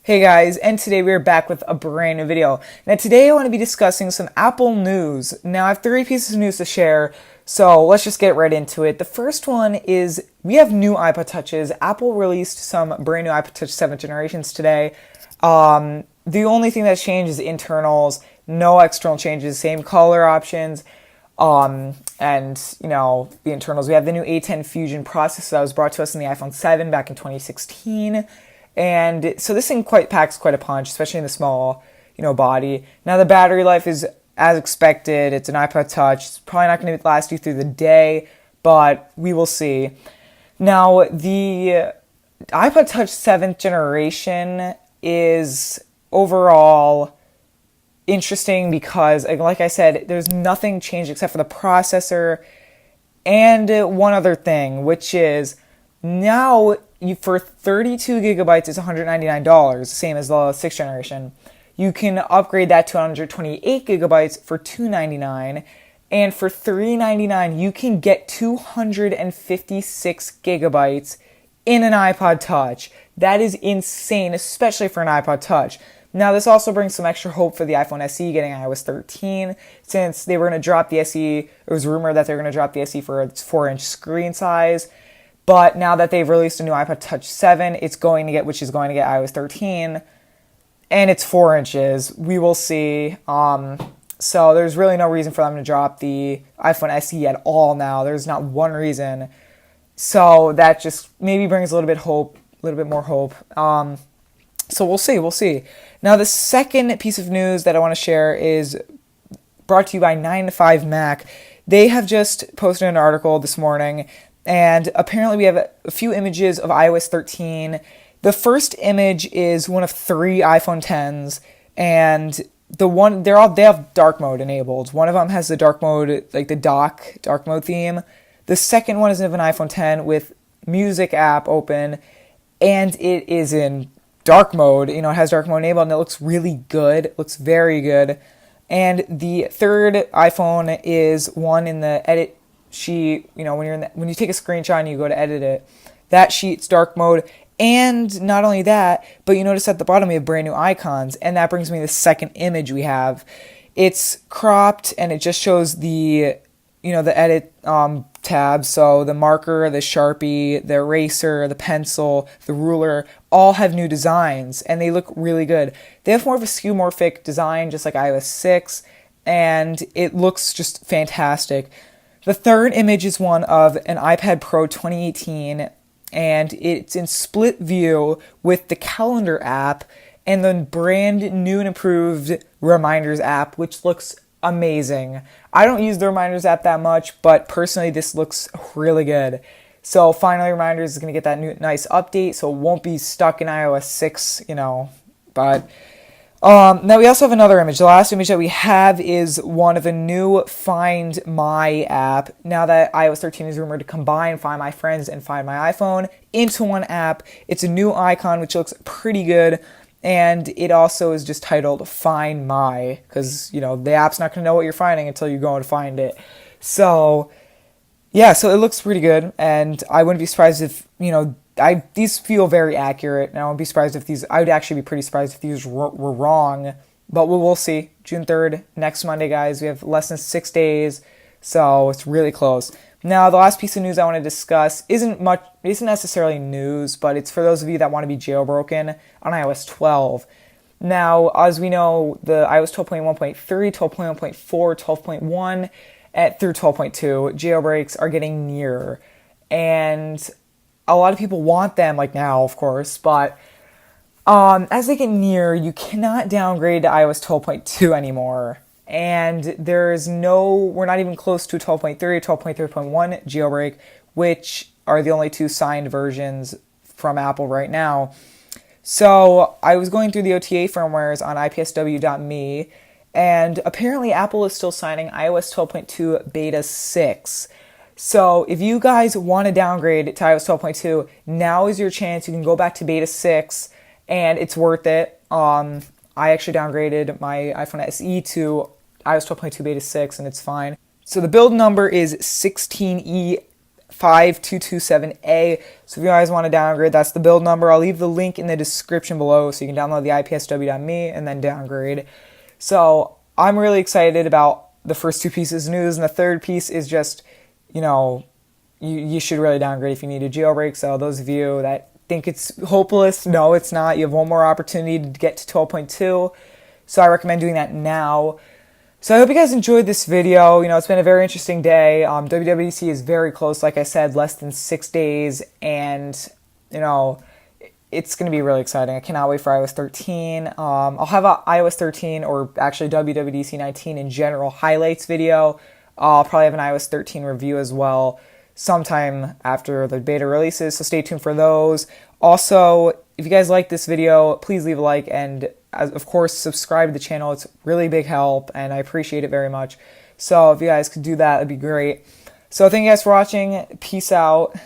Hey guys, and today we are back with a brand new video. Now today I want to be discussing some Apple news. Now I have 3 pieces of news to share, so let's just get right into it. The first one is we have new Ipod Touches. Apple released some brand new Ipod Touch 7th generations today. The only thing that's changed is internals, no external changes, same color options. And the internals. We have the new A10 Fusion processor that was brought to us in the iPhone 7 back in 2016. And so this thing packs quite a punch, especially in the small, body. Now the battery life is as expected. It's an iPod Touch. It's probably not going to last you through the day, but we will see. Now the iPod Touch 7th generation is overall interesting because, like I said, there's nothing changed except for the processor and one other thing, which is now for 32 gigabytes it's $199, same as the 6th generation. You can upgrade that to 128 gigabytes for $299, and for $399 you can get 256 gigabytes in an iPod Touch. That is insane, especially for an iPod Touch. Now, this also brings some extra hope for the iPhone SE getting iOS 13, since they were going to drop the SE. It was rumored that they were going to drop the SE for its 4-inch screen size. But now that they've released a new iPod Touch 7, which is going to get iOS 13, and it's 4 inches. We will see. So there's really no reason for them to drop the iPhone SE at all now. There's not one reason. So that just maybe brings a little bit more hope. So we'll see. Now the second piece of news that I want to share is brought to you by 9to5Mac. They have just posted an article this morning, and apparently we have a few images of iOS 13. The first image is one of 3 iPhone 10s, and they have dark mode enabled. One of them has the dark mode, like the dark mode theme. The second one is of an iPhone 10 with music app open, and it is in dark mode. It has dark mode enabled, and it looks really good. It looks very good. And the third iPhone is one in the edit sheet. When you take a screenshot and you go to edit it, that sheet's dark mode. And not only that, but you notice at the bottom we have brand new icons, and that brings me to the second image we have. It's cropped, and it just shows the edit tabs. So the marker, the Sharpie, the eraser, the pencil, the ruler, all have new designs, and they look really good. They have more of a skeuomorphic design, just like iOS 6, and it looks just fantastic. The third image is one of an iPad Pro 2018, and it's in split view with the calendar app and the brand new and improved Reminders app, which looks amazing. I don't use the Reminders app that much, but personally this looks really good. So finally Reminders is going to get that nice update, so it won't be stuck in iOS 6, but now we also have another image. The last image that we have is one of a new Find My app. Now that iOS 13 is rumored to combine Find My Friends and Find My iPhone into one app, it's a new icon which looks pretty good, and it also is just titled Find My, because the app's not going to know what you're finding until you go and find it. So yeah, so it looks pretty good, and I wouldn't be surprised if these feel very accurate, and I would actually be pretty surprised if these were wrong, but we'll see. June 3rd, next Monday, guys. We have less than 6 days, so it's really close. Now, the last piece of news I want to discuss isn't necessarily news, but it's for those of you that want to be jailbroken on iOS 12. Now, as we know, the iOS 12.1.3, 12.1.4, 12.1, through 12.2 jailbreaks are getting nearer, and a lot of people want them now, of course, but as they get near, you cannot downgrade to iOS 12.2 anymore. And we're not even close to 12.3 or 12.3.1 jailbreak, which are the only 2 signed versions from Apple right now. So I was going through the OTA firmwares on iPSW.me, and apparently Apple is still signing iOS 12.2 Beta 6. So if you guys want to downgrade to iOS 12.2, now is your chance. You can go back to Beta 6, and it's worth it. I actually downgraded my iPhone SE to iOS 12.2 Beta 6, and it's fine. So the build number is 16E 5227A. So if you guys want to downgrade, that's the build number. I'll leave the link in the description below so you can download the iPSW.me and then downgrade. So I'm really excited about the first two pieces of news, and the third piece is just, you should really downgrade if you need a jailbreak. So those of you that think it's hopeless, no, it's not. You have one more opportunity to get to 12.2. So I recommend doing that now. So I hope you guys enjoyed this video. It's been a very interesting day. WWDC is very close, like I said, less than 6 days, and it's going to be really exciting. I cannot wait for iOS 13. I'll have an iOS 13, or actually WWDC 19 in general highlights video. I'll probably have an iOS 13 review as well sometime after the beta releases, so stay tuned for those. Also, if you guys like this video, please leave a like, and of course, subscribe to the channel. It's really big help, and I appreciate it very much. So if you guys could do that, it'd be great. So thank you guys for watching. Peace out.